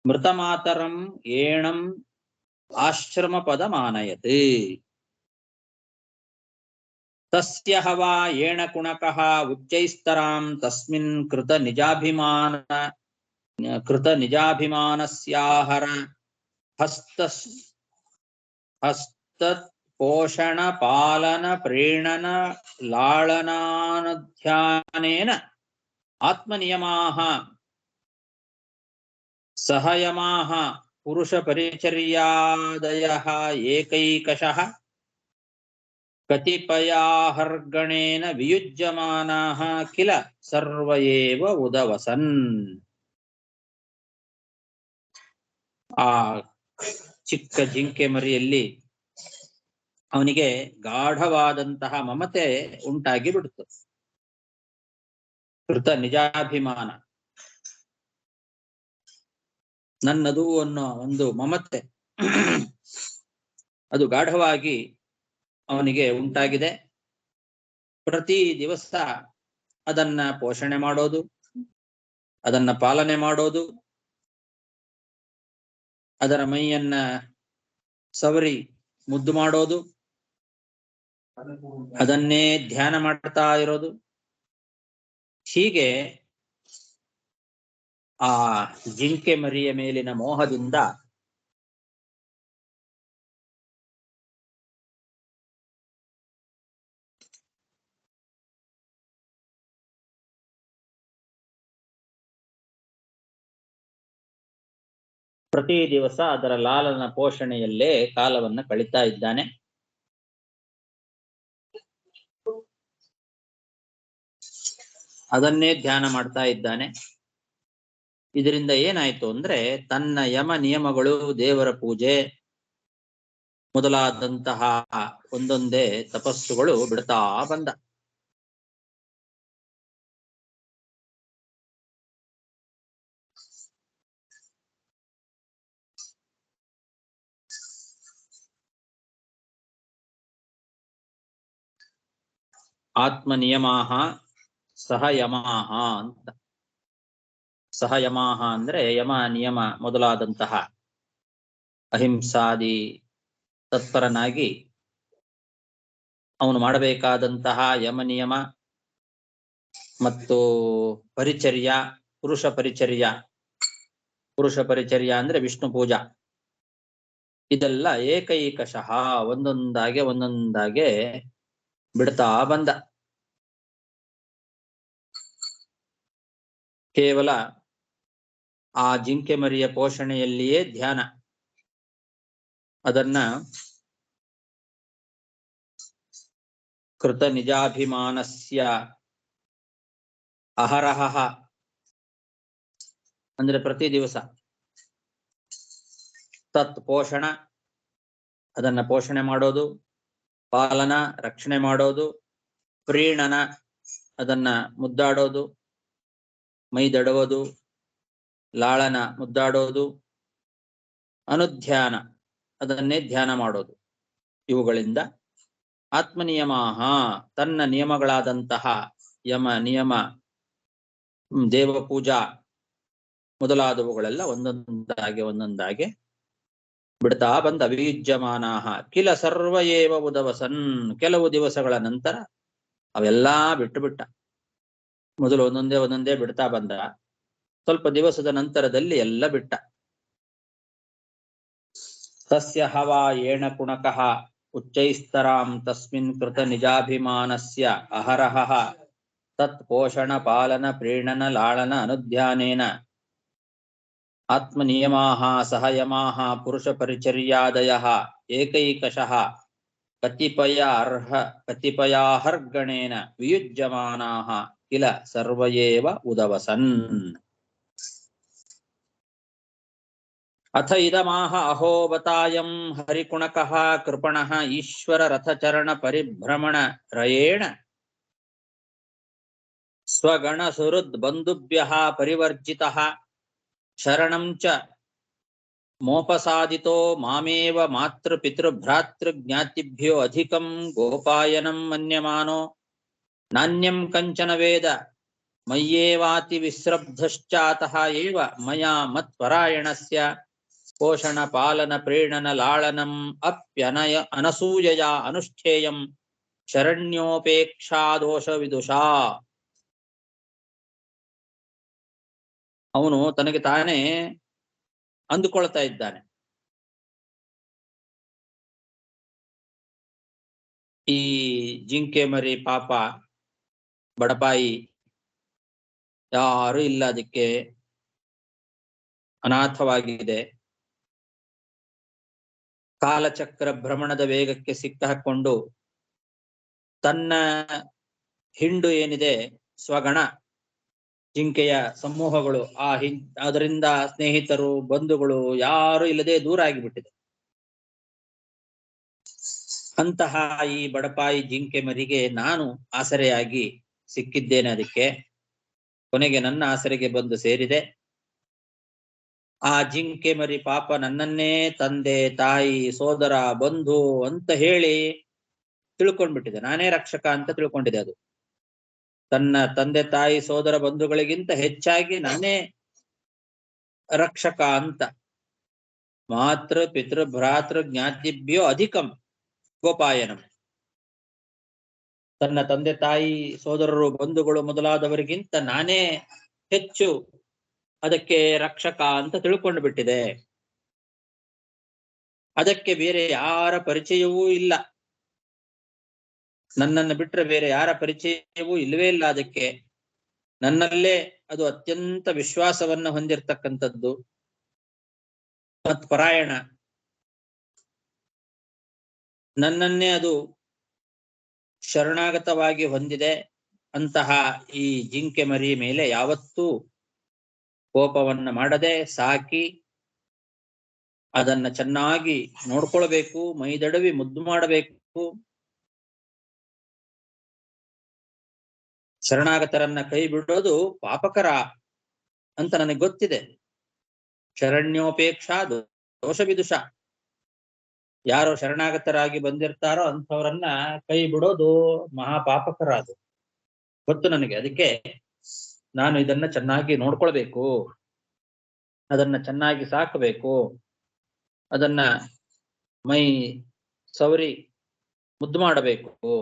Speaker 1: ಮೃತಮಾತರಂ ಏಣಂ ಆಶ್ರಮ ಪದಮಾನಯತೆ. ತಸ್ಯ ಹವಾ ಏಣ ಕುಣಕಃ ಉಚ್ಚೈಸ್ತರಾಂ ತಸ್ಮಿನ್ ಕೃತ ನಿಜಾಭಿಮಾನಸ್ಯಾಹರ ಹಸ್ತ ಪೋಷಣ ಪಾಲನ ಪ್ರೇಣನ ಲಾಳನಾನಧ್ಯಾನೇನ ಆತ್ಮನಿಯಮಾಃ ಸಹಯಮಾಃ ಪುರುಷ ಪರಿಚರ್ಯಾದಯಃ ಏಕೈಕಶಃ ಕತಿಪಯಾಹರ್ಗಣೇನ ವಿಯುಜ್ಯಮಾನಾಃ ಕಿಲ ಸರ್ವ ಏವ ಉದವಸನ್. ಆ ಚಿಕ್ಕ ಜಿಂಕೆ ಮರಿಯಲ್ಲಿ ಅವನಿಗೆ ಗಾಢವಾದಂತಹ ಮಮತೆ ಉಂಟಾಗಿ ಬಿಡುತ್ತೆ. ಕೃತ ನಿಜಾಭಿಮಾನ, ನನ್ನದು ಅನ್ನೋ ಒಂದು ಮಮತೆ ಅದು ಗಾಢವಾಗಿ ಅವನಿಗೆ ಉಂಟಾಗಿದೆ. ಪ್ರತಿ ದಿವಸ ಅದನ್ನ ಪೋಷಣೆ ಮಾಡೋದು, ಅದನ್ನ ಪಾಲನೆ ಮಾಡೋದು, ಅದರ ಮೈಯನ್ನ ಸವರಿ ಮುದ್ದು ಮಾಡೋದು, ಅದನ್ನೇ ಧ್ಯಾನ ಮಾಡ್ತಾ ಇರೋದು. ಹೀಗೆ ಆ ಜಿಂಕೆ ಮರಿಯ ಮೇಲಿನ ಮೋಹದಿಂದ ಪ್ರತಿ ದಿವಸ ಅದರ ಲಾಲನ ಪೋಷಣೆಯಲ್ಲೇ ಕಾಲವನ್ನ ಕಳೀತಾ ಇದ್ದಾನೆ. ಅದನ್ನೇ ಧ್ಯಾನ ಮಾಡ್ತಾ ಇದ್ದಾನೆ. ಇದರಿಂದ ಏನಾಯ್ತು ಅಂದ್ರೆ ತನ್ನ ಯಮ ನಿಯಮಗಳು, ದೇವರ ಪೂಜೆ ಮೊದಲಾದಂತಹ ಒಂದೊಂದೇ ತಪಸ್ಸುಗಳು ಬಿಡ್ತಾ ಬಂದ. ಆತ್ಮ ನಿಯಮಾಹ ಸಹ ಯಮಾಹ ಅಂತ. ಸಹ ಯಮಾಹ ಅಂದ್ರೆ ಯಮ ನಿಯಮ ಮೊದಲಾದಂತಹ ಅಹಿಂಸಾದಿ ತತ್ಪರನಾಗಿ ಅವನು ಮಾಡಬೇಕಾದಂತಹ ಯಮ ನಿಯಮ ಮತ್ತು ಪರಿಚರ್ಯ, ಪುರುಷ ಪರಿಚರ್ಯ ಅಂದ್ರೆ ವಿಷ್ಣು ಪೂಜಾ, ಇದೆಲ್ಲ ಏಕೈಕಶಃ ಒಂದೊಂದಾಗೆ ಬಿಡ್ತಾ ಬಂದ. ಕೇವಲ ಆ ಜಿಂಕೆ ಮರಿಯ ಪೋಷಣೆಯಲ್ಲಿಯೇ ಧ್ಯಾನ. ಅದನ್ನ ಕೃತ ನಿಜಾಭಿಮಾನಸ್ಯ ಅಹರಹ ಅಂದ್ರೆ ಪ್ರತಿ ದಿವಸ ತತ್ ಪೋಷಣ, ಅದನ್ನ ಪೋಷಣೆ ಮಾಡೋದು, ಪಾಲನ ರಕ್ಷಣೆ ಮಾಡೋದು, ಪ್ರೀಣನ ಅದನ್ನ ಮುದ್ದಾಡೋದು, ಮೈದಡುವುದು, ಲಾಳನ ಮುದ್ದಾಡೋದು, ಅನುಧ್ಯಾನ ಅದನ್ನೇ ಧ್ಯಾನ ಮಾಡೋದು. ಇವುಗಳಿಂದ ಆತ್ಮನಿಯಮಾಹ ತನ್ನ ನಿಯಮಗಳಾದಂತಹ ಯಮ ನಿಯಮ, ದೇವಪೂಜಾ ಮೊದಲಾದವುಗಳೆಲ್ಲ ಒಂದೊಂದಾಗೆ ಬಿಡ್ತಾ ಬಂದ. ವಿಯುಜ್ಯಮಾನಾಹ ಕಿಲ ಸರ್ವ ಏವ ಉದವಸನ್, ಕೆಲವು ದಿವಸಗಳ ನಂತರ ಅವೆಲ್ಲಾ ಬಿಟ್ಟ. ಮೊದಲು ಒಂದೊಂದೇ ಬಿಡ್ತಾ ಬಂದ. ಸ್ವಲ್ಪ ದಿವಸದ ನಂತರದಲ್ಲಿ ಎಲ್ಲ ಬಿಟ್ಟ. ತಸ್ಯ ಹವಾ ಏಣ ಕುಣಕಃ ಉಚ್ಚೈಸ್ತರಾಂ ತಸ್ಮಿನ್ ಕೃತ ನಿಜಾಭಿಮಾನಸ್ಯ ಅಹರಹ ತತ್ ಪೋಷಣ ಪಾಲನ ಪ್ರೀಣನ ಲಾಳನ ಅನುಧ್ಯಾನೇನ ಆತ್ಮನಿಯಮಾಹ ಸಹಯಮಾಹ ಪುರುಷ ಪರಿಚರ್ಯಾದಯಃ ಏಕೈಕಶಃ ಕತಿಪಯಾಹರ್ಗಣೇನ ವಿಯುಜ್ಯಮಾನಾಃ ಕಿಲ ಸರ್ವ ಏವ ಉದವಸನ್. ಅಥ ಇದಮಾಹ ಅಹೋಬತಾಯಂ ಹರಿಕುಣಕಃ ಕೃಪಣಃ ಈಶ್ವರ ರಥಚರಣ ಪರಿಭ್ರಮಣ ರಯೇಣ ಸ್ವಗಣ ಸುಹೃದ್ ಬಂಧುಭ್ಯಃ ಪರಿವರ್ಜಿತಃ ಶರಣಂ ಚ ಮೋಪಸಾದಿತೋ ಮಾಮೇವ ಮಾತೃ ಪಿತೃ ಭ್ರಾತೃ ಜ್ಞಾತಿಭ್ಯೋ ಅಧಿಕಂ ಗೋಪಾಯನಂ ಮನ್ಯಮಾನೋ ನಾನ್ಯಂ ಕಂಚನ ವೇದ ಮಯ್ಯೇವಾತಿ ವಿಸ್ರಬ್ಧಶ್ಚಾತಃ ಏವ ಮಯಾ ಮತ್ಪರಾಯಣಸ್ಯ ಪೋಷಣ ಪಾಲನ ಪ್ರೀಣನ ಲಾಳನಂ ಅಪ್ಯನಯ ಅನಸೂಯಯಾ ಅನುಷ್ಠೇಯಂ ಶರಣ್ಯೋಪೇಕ್ಷಾ ದೋಷ ವಿದುಷಾ. ಅವನು ತನಗೆ ತಾನೇ ಅಂದುಕೊಳ್ತಾ ಇದ್ದಾನೆ, ಈ ಜಿಂಕೆ ಮರಿ ಪಾಪ ಬಡಪಾಯಿ, ಯಾರು ಇಲ್ಲ, ಅದಕ್ಕೆ ಅನಾಥವಾಗಿದೆ, ಕಾಲಚಕ್ರ ಭ್ರಮಣದ ವೇಗಕ್ಕೆ ಸಿಕ್ಕಾಕೊಂಡು ತನ್ನ ಹಿಂಡು ಏನಿದೆ ಸ್ವಗಣ ಜಿಂಕೆಯ ಸಮೂಹಗಳು, ಅದರಿಂದ ಸ್ನೇಹಿತರು ಬಂಧುಗಳು ಯಾರು ಇಲ್ಲದೆ ದೂರ ಆಗಿಬಿಟ್ಟಿದೆ. ಅಂತಹ ಈ ಬಡಪಾಯಿ ಜಿಂಕೆ ಮರಿಗೆ ನಾನು ಆಸರೆಯಾಗಿ ಸಿಕ್ಕಿದ್ದೇನೆ. ಅದಕ್ಕೆ ಕೊನೆಗೆ ನನ್ನ ಆಸರೆಗೆ ಬಂದು ಸೇರಿದೆ. ಆ ಜಿಂಕೆ ಮರಿ ಪಾಪ ನನ್ನನ್ನೇ ತಂದೆ ತಾಯಿ ಸೋದರ ಬಂಧು ಅಂತ ಹೇಳಿ ತಿಳ್ಕೊಂಡ್ಬಿಟ್ಟಿದೆ. ನಾನೇ ರಕ್ಷಕ ಅಂತ ತಿಳ್ಕೊಂಡಿದೆ. ಅದು ತನ್ನ ತಂದೆ ತಾಯಿ ಸೋದರ ಬಂಧುಗಳಿಗಿಂತ ಹೆಚ್ಚಾಗಿ ನಾನೇ ರಕ್ಷಕ ಅಂತ. ಮಾತೃ ಪಿತೃ ಭ್ರಾತೃ ಜ್ಞಾತಿಭ್ಯೋ ಅಧಿಕಂ ಗೋಪಾಯನಂ, ತನ್ನ ತಂದೆ ತಾಯಿ ಸೋದರರು ಬಂಧುಗಳು ಮೊದಲಾದವರಿಗಿಂತ ನಾನೇ ಹೆಚ್ಚು ಅದಕ್ಕೆ ರಕ್ಷಕ ಅಂತ ತಿಳ್ಕೊಂಡು ಬಿಟ್ಟಿದೆ. ಅದಕ್ಕೆ ಬೇರೆ ಯಾರ ಪರಿಚಯವೂ ಇಲ್ಲ, ನನ್ನನ್ನು ಬಿಟ್ಟರೆ ಬೇರೆ ಯಾರ ಪರಿಚಯವೂ ಇಲ್ಲವೇ ಇಲ್ಲ. ಅದಕ್ಕೆ ನನ್ನಲ್ಲೇ ಅದು ಅತ್ಯಂತ ವಿಶ್ವಾಸವನ್ನು ಹೊಂದಿರತಕ್ಕಂಥದ್ದು, ಮತ್ಪರಾಯಣ, ನನ್ನನ್ನೇ ಅದು ಶರಣಾಗತವಾಗಿ ಹೊಂದಿದೆ. ಅಂತಹ ಈ ಜಿಂಕೆ ಮರಿ ಮೇಲೆ ಯಾವತ್ತೂ ಕೋಪವನ್ನ ಮಾಡದೆ ಸಾಕಿ ಅದನ್ನ ಚೆನ್ನಾಗಿ ನೋಡ್ಕೊಳ್ಬೇಕು, ಮೈದಡವಿ ಮುದ್ದು ಮಾಡಬೇಕು. ಶರಣಾಗತರನ್ನ ಕೈ ಬಿಡೋದು ಪಾಪಕರ ಅಂತ ನನಗೆ ಗೊತ್ತಿದೆ. ಶರಣ್ಯೋಪೇಕ್ಷಾ ದೋಷ ವಿದುಷ, ಯಾರು ಶರಣಾಗತರಾಗಿ ಬಂದಿರ್ತಾರೋ ಅಂಥವರನ್ನ ಕೈ ಬಿಡೋದು ಮಹಾಪಾಪಕರ, ಅದು ಗೊತ್ತು ನನಗೆ. ಅದಕ್ಕೆ ನಾನು ಇದನ್ನ ಚೆನ್ನಾಗಿ ನೋಡ್ಕೊಳ್ಬೇಕು, ಅದನ್ನ ಚೆನ್ನಾಗಿ ಸಾಕಬೇಕು, ಅದನ್ನ ಮೈ ಸವರಿ ಮುದ್ದು ಮಾಡಬೇಕು,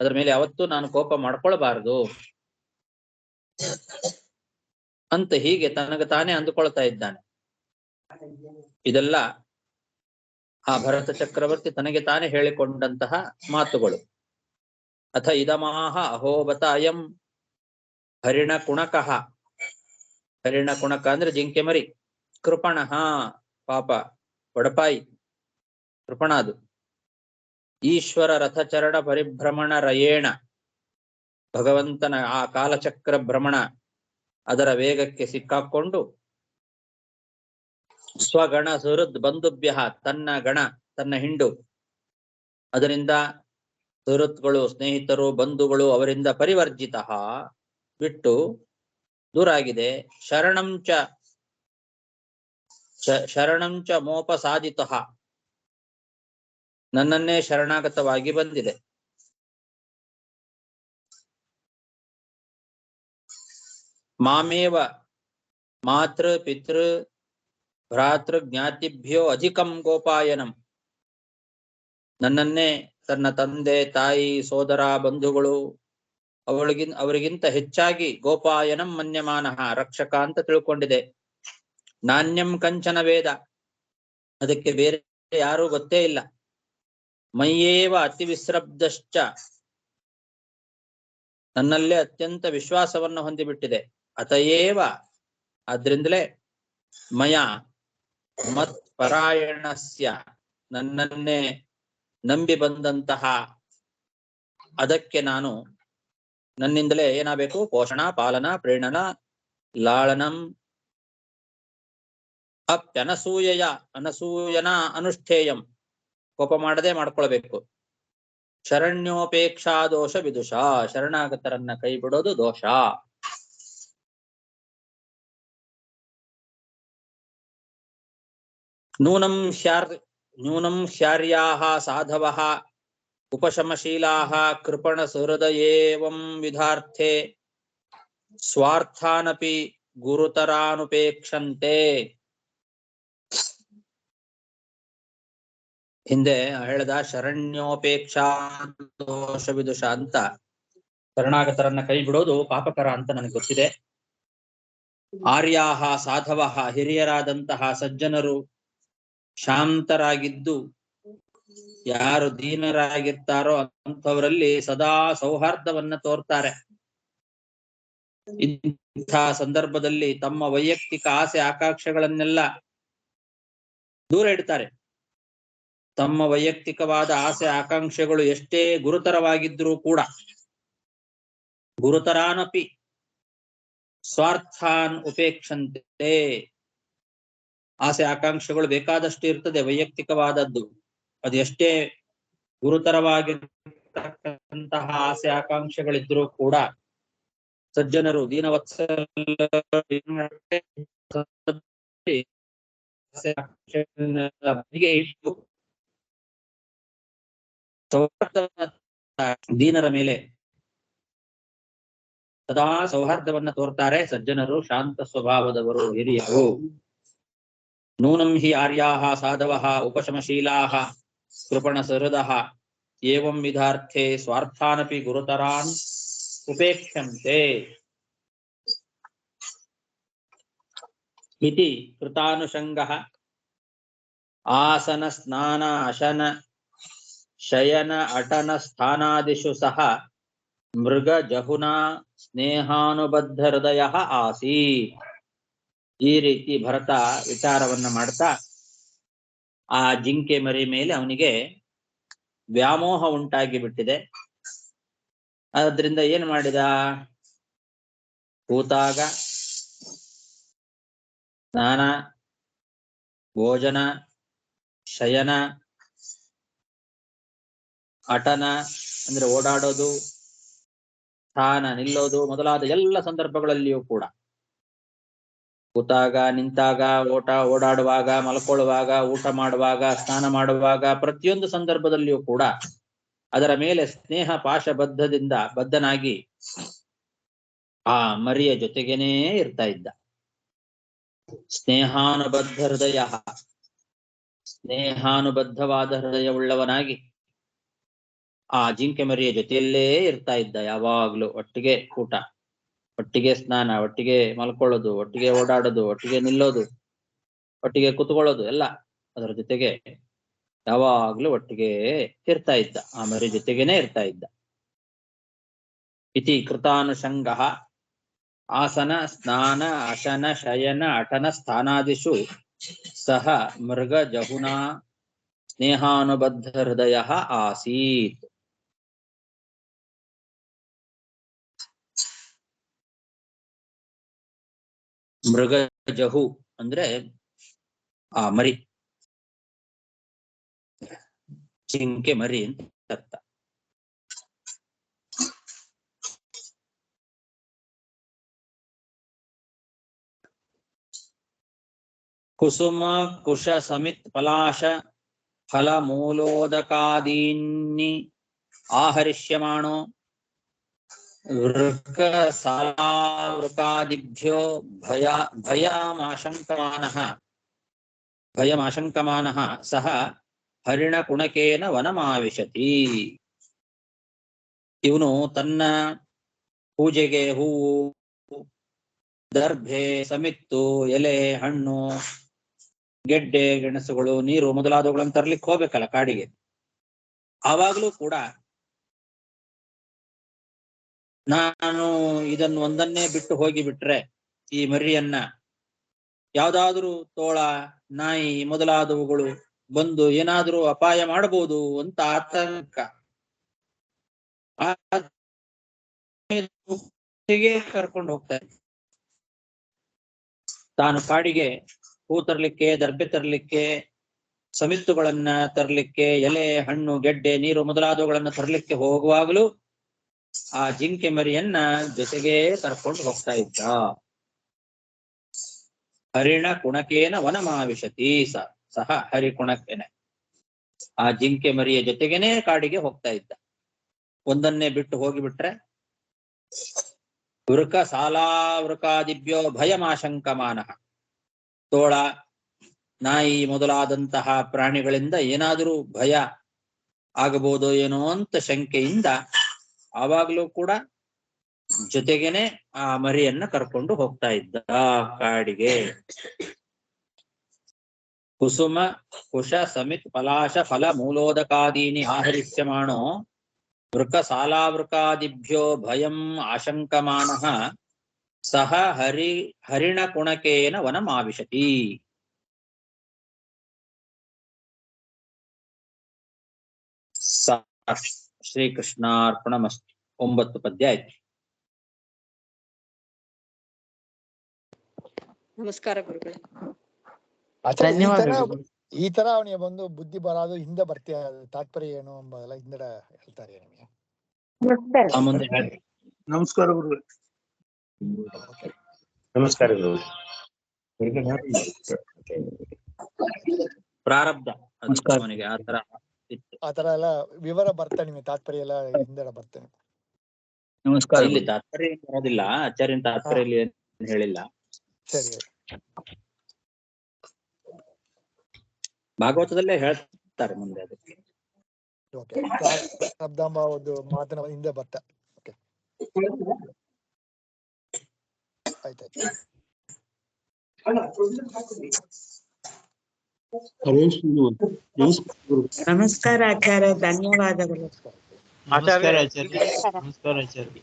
Speaker 1: ಅದರ ಮೇಲೆ ಯಾವತ್ತೂ ನಾನು ಕೋಪ ಮಾಡ್ಕೊಳ್ಬಾರದು ಅಂತ ಹೀಗೆ ತನಗೆ ತಾನೇ ಅಂದುಕೊಳ್ತಾ ಇದ್ದಾನೆ. ಇದೆಲ್ಲ ಆ ಭರತ ಚಕ್ರವರ್ತಿ ತನಗೆ ತಾನೇ ಹೇಳಿಕೊಂಡಂತಹ ಮಾತುಗಳು. ಅಥ ಇದಮಾಹ ಅಹೋಬತ ಅಯಂ ಹರಿಣ ಕುಣಕಃ. ಹರಿಣ ಕುಣಕ ಅಂದ್ರೆ ಜಿಂಕೆ ಮರಿ. ಕೃಪಣ ಪಾಪ ಒಡಪಾಯಿ ಕೃಪಣ ಅದು. ಈಶ್ವರ ರಥಚರಣ ಪರಿಭ್ರಮಣ ರಯೇಣ. ಭಗವಂತನ ಆ ಕಾಲಚಕ್ರ ಭ್ರಮಣ ಅದರ ವೇಗಕ್ಕೆ ಸಿಕ್ಕಾಕೊಂಡು ಸ್ವಗಣ ಸುಹೃದ್ ಬಂಧುಭ್ಯ ತನ್ನ ಗಣ ತನ್ನ ಹಿಂಡು ಅದರಿಂದ ಸುಹೃತ್ಗಳು ಸ್ನೇಹಿತರು ಬಂಧುಗಳು ಅವರಿಂದ ಪರಿವರ್ಜಿತ ಬಿಟ್ಟು ದೂರಾಗಿದೆ. ಶರಣಂಚ ಮೋಪಸಾದಿತ ನನ್ನನ್ನೇ ಶರಣಾಗತವಾಗಿ ಬಂದಿದೆ. ಮಾಮೇವ ಮಾತೃ ಪಿತೃ ಭ್ರಾತೃ ಜ್ಞಾತಿಭ್ಯೋ ಅಧಿಕಂ ಗೋಪಾಯನಂ. ನನ್ನನ್ನೇ ತನ್ನ ತಂದೆ ತಾಯಿ ಸೋದರ ಬಂಧುಗಳು ಅವರಿಗಿಂತ ಹೆಚ್ಚಾಗಿ ಗೋಪಾಯನಂ ಮನ್ಯಮಾನಃ ರಕ್ಷಕ ಅಂತ ತಿಳ್ಕೊಂಡಿದೆ. ನಾಣ್ಯಂ ಕಂಚನ ವೇದ, ಅದಕ್ಕೆ ಬೇರೆ ಯಾರೂ ಗೊತ್ತೇ ಇಲ್ಲ. ಮಯ್ಯೇವ ಅತಿ ವಿಸ್ರಬ್ಧಶ್ಚ, ನನ್ನಲ್ಲೇ ಅತ್ಯಂತ ವಿಶ್ವಾಸವನ್ನು ಹೊಂದಿಬಿಟ್ಟಿದೆ. ಅತಯೇವ, ಆದ್ರಿಂದಲೇ ಮಯ ಮತ್ ಪರಾಯಣಸ್ಯ, ನನ್ನನ್ನೇ ನಂಬಿ ಬಂದಂತಹ ಅದಕ್ಕೆ ನಾನು ನನ್ನಿಂದಲೇ ಏನಾಗಬೇಕು? ಪೋಷಣ ಪಾಲನ ಪ್ರೇರಣನ ಲಾಳನಂ ಅನಸೂಯನ ಅನುಷ್ಠೇಯಂ, ಕೋಪ ಮಾಡದೆ ಮಾಡ್ಕೊಳ್ಬೇಕು. ಶರಣ್ಯೋಪೇಕ್ಷಾ ದೋಷ ವಿದುಷ, ಶರಣಾಗತರನ್ನ ಕೈ ಬಿಡೋದು ದೋಷ. ನ್ಯೂನಂ ಹ್ಯಾರ್ಯಾಹ ಸಾಧವಃ ಉಪಶಮಶೀಲಾಃ ಕೃಪಣ ಸುಹೃದಯೇವಂ ವಿಧಾರ್ಥೆ ಸ್ವಾರ್ಥಾನಪಿ ಗುರುತರಾನುಪೇಕ್ಷಂತೆ. ಹಿಂದೆ ಹೇಳ್ದ ಶರಣ್ಯೋಪೇಕ್ಷಾ ದೋಷ ವಿದುಷ ಅಂತ, ಶರಣಾಗತರನ್ನ ಕೈ ಬಿಡೋದು ಪಾಪಕರ ಅಂತ ನನಗೆ ಗೊತ್ತಿದೆ. ಆರ್ಯಾಹ ಸಾಧವಃ, ಹಿರಿಯರಾದಂತಹ ಸಜ್ಜನರು ಶಾಂತರಾಗಿದ್ದು ಯಾರು ದೀನರಾಗಿರ್ತಾರೋ ಅಂಥವರಲ್ಲಿ ಸದಾ ಸೌಹಾರ್ದವನ್ನ ತೋರ್ತಾರೆ. ಇಂಥ ಸಂದರ್ಭದಲ್ಲಿ ತಮ್ಮ ವೈಯಕ್ತಿಕ ಆಸೆ ಆಕಾಂಕ್ಷೆಗಳನ್ನೆಲ್ಲ ದೂರ ಇಡ್ತಾರೆ. ತಮ್ಮ ವೈಯಕ್ತಿಕವಾದ ಆಸೆ ಆಕಾಂಕ್ಷೆಗಳು ಎಷ್ಟೇ ಗುರುತರವಾಗಿದ್ರೂ ಕೂಡ ಗುರುತರಾನಪಿ ಸ್ವಾರ್ಥಾನ್ ಉಪೇಕ್ಷಂತೆ. ಆಸೆ ಆಕಾಂಕ್ಷೆಗಳು ಬೇಕಾದಷ್ಟು ಇರ್ತದೆ, ವೈಯಕ್ತಿಕವಾದದ್ದು. ಅದು ಎಷ್ಟೇ ಗುರುತರವಾಗಿರ್ತಕ್ಕಂತಹ ಆಸೆ ಆಕಾಂಕ್ಷೆಗಳಿದ್ರೂ ಕೂಡ ಸಜ್ಜನರು ದೀನವತ್ಸಲ ದೀನರ ಮೇಲೆ ಸದಾ ಸೌಹಾರ್ದವನ್ನ ತೋರ್ತಾರೆ ಸಜ್ಜನರು, ಶಾಂತ ಸ್ವಭಾವದವರು, ಹಿರಿಯರು. ನೂನಂ ಹಿ ಆರ್ಯಾಹ ಸಾಧವಃ ಉಪಶಮಶೀಲಾಃ ಕೃಪಣ ಸಹೃದಃ ಏವಂ ವಿಧಾರ್ಥೆ ಸ್ವಾರ್ಥಾನಪಿ ಗುರುತರಾನ್ ಉಪೇಕ್ಷಂತೆ ಇತಿ ಕೃತಾನುಷಂಗಃ ಆಸನ ಸ್ನಾನ ಅಶನ ಶಯನ ಅಟನ ಸ್ಥಾನಾದಿಷು ಸಹ ಮೃಗ ಜಹುನಾ ಸ್ನೇಹಾನುಬದ್ಧ ಹೃದಯ ಆಸಿ. ಈ ರೀತಿ ಭರತ ವಿಚಾರವನ್ನ ಮಾಡ್ತಾ ಆ ಜಿಂಕೆ ಮರಿ ಮೇಲೆ ಅವನಿಗೆ ವ್ಯಾಮೋಹ ಉಂಟಾಗಿ ಬಿಟ್ಟಿದೆ. ಆದ್ರಿಂದ ಏನ್ ಮಾಡಿದ? ಕೂತಾಗ ಸ್ನಾನ, ಭೋಜನ, ಶಯನ, ಅಟನ ಅಂದ್ರೆ ಓಡಾಡೋದು, ಸ್ಥಾನ ನಿಲ್ಲೋದು ಮೊದಲಾದ ಎಲ್ಲ ಸಂದರ್ಭಗಳಲ್ಲಿಯೂ ಕೂಡ, ಕೂತಾಗ, ನಿಂತಾಗ, ಓಡಾಡುವಾಗ, ಮಲ್ಕೊಳ್ಳುವಾಗ, ಊಟ ಮಾಡುವಾಗ, ಸ್ನಾನ ಮಾಡುವಾಗ, ಪ್ರತಿಯೊಂದು ಸಂದರ್ಭದಲ್ಲಿಯೂ ಕೂಡ ಅದರ ಮೇಲೆ ಸ್ನೇಹ ಪಾಶಬದ್ಧದಿಂದ ಬದ್ಧನಾಗಿ ಆ ಮರಿಯ ಜೊತೆಗೇನೇ ಇರ್ತಾ ಇದ್ದ. ಸ್ನೇಹಾನುಬದ್ಧ ಹೃದಯ, ಸ್ನೇಹಾನುಬದ್ಧವಾದ ಹೃದಯವುಳ್ಳವನಾಗಿ ಆ ಜಿಂಕೆ ಮರಿಯ ಜೊತೆಯಲ್ಲೇ ಇರ್ತಾ ಇದ್ದ. ಯಾವಾಗ್ಲೂ ಒಟ್ಟಿಗೆ ಊಟ, ಒಟ್ಟಿಗೆ ಸ್ನಾನ, ಒಟ್ಟಿಗೆ ಮಲ್ಕೊಳ್ಳೋದು, ಒಟ್ಟಿಗೆ ಓಡಾಡೋದು, ಒಟ್ಟಿಗೆ ನಿಲ್ಲೋದು, ಒಟ್ಟಿಗೆ ಕುತ್ಕೊಳ್ಳೋದು, ಎಲ್ಲ ಅದರ ಜೊತೆಗೆ ಯಾವಾಗ್ಲೂ ಒಟ್ಟಿಗೆ ಇರ್ತಾ ಇದ್ದ, ಆ ಮರಿ ಜೊತೆಗೇನೆ ಇರ್ತಾ ಇದ್ದ. ಇತಿ ಕೃತಾನುಷಂಗ ಆಸನ ಸ್ನಾನ ಅಶನ ಶಯನ ಅಟನ ಸ್ಥಾನಾದಿಷು ಸಹ ಮೃಗ ಜಹುನಾ ಸ್ನೇಹಾನುಬದ್ಧ ಹೃದಯ ಆಸೀತ್. ಮೃಗ ಜಹು ಅಂದ್ರೆ ಆ ಮರಿ, ಜಿಂಕೆ ಮರಿ ಅಂತ ಅರ್ಥ. ಕುಸುಮ ಕುಶ ಸಮಿತ್ ಪಲಾಶ ಫಲ ಮೂಲೋದಕಾದೀನಿ ಆಹರಿಷ್ಯಮಾಣೋ ವೃಕ ಸಾಲಾವೃಕಾದಿಭ್ಯೋ ಭಯಮಾಶಂಕಮಾನಃ ಸಹ ಹರಿಣಕುಣಕೇನ ವನಮಾವಿಶತಿ. ಇವನು ತನ್ನ ಪೂಜೆಗೆ ಹೂವು, ದರ್ಭೆ, ಸಮಿತ್ತು, ಎಲೆ, ಹಣ್ಣು, ಗೆಡ್ಡೆ, ಗೆಣಸುಗಳು, ನೀರು ಮೊದಲಾದವುಗಳನ್ನು ತರ್ಲಿಕ್ಕೆ ಹೋಗ್ಬೇಕಲ್ಲ ಕಾಡಿಗೆ. ಆವಾಗಲೂ ಕೂಡ ನಾನು ಇದನ್ನು ಒಂದನ್ನೇ ಬಿಟ್ಟು ಹೋಗಿ ಬಿಟ್ರೆ ಈ ಮರಿಯನ್ನ ಯಾವ್ದಾದ್ರೂ ತೋಳ, ನಾಯಿ ಮೊದಲಾದವುಗಳು ಬಂದು ಏನಾದ್ರೂ ಅಪಾಯ ಮಾಡಬಹುದು ಅಂತ ಆತಂಕ. ಕರ್ಕೊಂಡು ಹೋಗ್ತಾರೆ. ತಾನು ಕಾಡಿಗೆ ಹೂ ತರ್ಲಿಕ್ಕೆ, ದರ್ಬೆ ತರ್ಲಿಕ್ಕೆ, ಸಮಿತ್ತುಗಳನ್ನ ತರ್ಲಿಕ್ಕೆ, ಎಲೆ, ಹಣ್ಣು, ಗೆಡ್ಡೆ, ನೀರು ಮೊದಲಾದವುಗಳನ್ನ ತರ್ಲಿಕ್ಕೆ ಹೋಗುವಾಗಲೂ ಆ ಜಿಂಕೆ ಮರಿಯನ್ನ ಜೊತೆಗೆ ಕರ್ಕೊಂಡು ಹೋಗ್ತಾ ಇದ್ದ. ಹರಿಣ ಕುಣಕೇನ ವನಮಾವಿಶತಿ ಸಹ ಹರಿಕುಣಕೇನ, ಆ ಜಿಂಕೆ ಮರಿಯ ಜೊತೆಗೇನೆ ಕಾಡಿಗೆ ಹೋಗ್ತಾ ಇದ್ದ. ಒಂದನ್ನೇ ಬಿಟ್ಟು ಹೋಗಿಬಿಟ್ರೆ ವೃಕ ಸಾಲಾವೃಕಾದಿಭ್ಯೋ ಭಯಮಾಶಂಕಮಾನಃ, ತೋಳ, ನಾಯಿ ಮೊದಲಾದಂತಹ ಪ್ರಾಣಿಗಳಿಂದ ಏನಾದರೂ ಭಯ ಆಗಬಹುದು ಏನೋ ಅಂತ ಶಂಕೆಯಿಂದ ಆವಾಗಲೂ ಕೂಡ ಜೊತೆಗೇನೆ ಆ ಮರಿಯನ್ನ ಕರ್ಕೊಂಡು ಹೋಗ್ತಾ ಇದ್ದ ಕಾಡಿಗೆ. ಕುಸುಮ ಕುಶ ಸಮಿತ್ ಪಲಾಶ ಫಲ ಮೂಲೋದಕಾದೀನಿ ಆಹರಿಷ್ಯಮಾಣೋ ವೃಕ ಸಾಲಾವೃಕಾದಿಭ್ಯೋ ಭಯಂ ಆಶಂಕಮಾನಃ ಸಹ ಹರಿಣಕುಣಕೇನ ವನಮಾವಿಶತಿ. ಶ್ರೀಕೃಷ್ಣಾರ್ಪಣಮಸ್ತು. 9 ಪದ್ಯ ಆಯ್ತು.
Speaker 2: ನಮಸ್ಕಾರ ಗುರುಗಳೇ.
Speaker 3: ಈ ತರ ಅವನಿಗೆ ಬಂದು ಬುದ್ಧಿ ಬರೋದು ಹಿಂದೆ ಬರ್ತೀಯ, ತಾತ್ಪರ್ಯ ಏನು ಎಂಬುದೆಲ್ಲ ಹಿಂದೆ ಹೇಳ್ತಾರೆ ನಿಮಗೆ.
Speaker 4: ನಮಸ್ಕಾರ ಗುರುಗಳೇ. ನಮಸ್ಕಾರ ಗುರುಗಳೇ.
Speaker 1: ಪ್ರಾರಬ್ಧ ಅವನಿಗೆ ಆ ತರ
Speaker 3: ಎಲ್ಲ ವಿವರ ಬರ್ತಾನೆ, ನಿಮಗೆ ತಾತ್ಪರ್ಯ ಎಲ್ಲ ಹಿಂದೆ ಬರ್ತೇನೆ.
Speaker 1: ನಮಸ್ಕಾರ. ಇಲ್ಲಿ ತಾತ್ಪರ್ಯ ಬರೋದಿಲ್ಲ, ಆಚಾರ್ಯನ ತಾತ್ಪರ್ಯ ಹೇಳಿಲ್ಲ.
Speaker 3: ಸರಿ,
Speaker 1: ಭಾಗವತದಲ್ಲೇ ಹೇಳ್ತಾರೆ ಮುಂದೆ ಅದಕ್ಕೆ.
Speaker 3: ಪ್ರಾರಬ್ಧ ಒಂದು ಮಾತನ್ನ ಹಿಂದೆ ಬರ್ತಾ. ಆಯ್ತಾಯ್ತು.
Speaker 5: ನಮಸ್ಕಾರ ಆಚಾರ್ಯ, ಧನ್ಯವಾದಗಳು.
Speaker 4: ನಮಸ್ಕಾರ ಆಚಾರ್ಯ. ನಮಸ್ಕಾರ ಆಚಾರ್ಯ.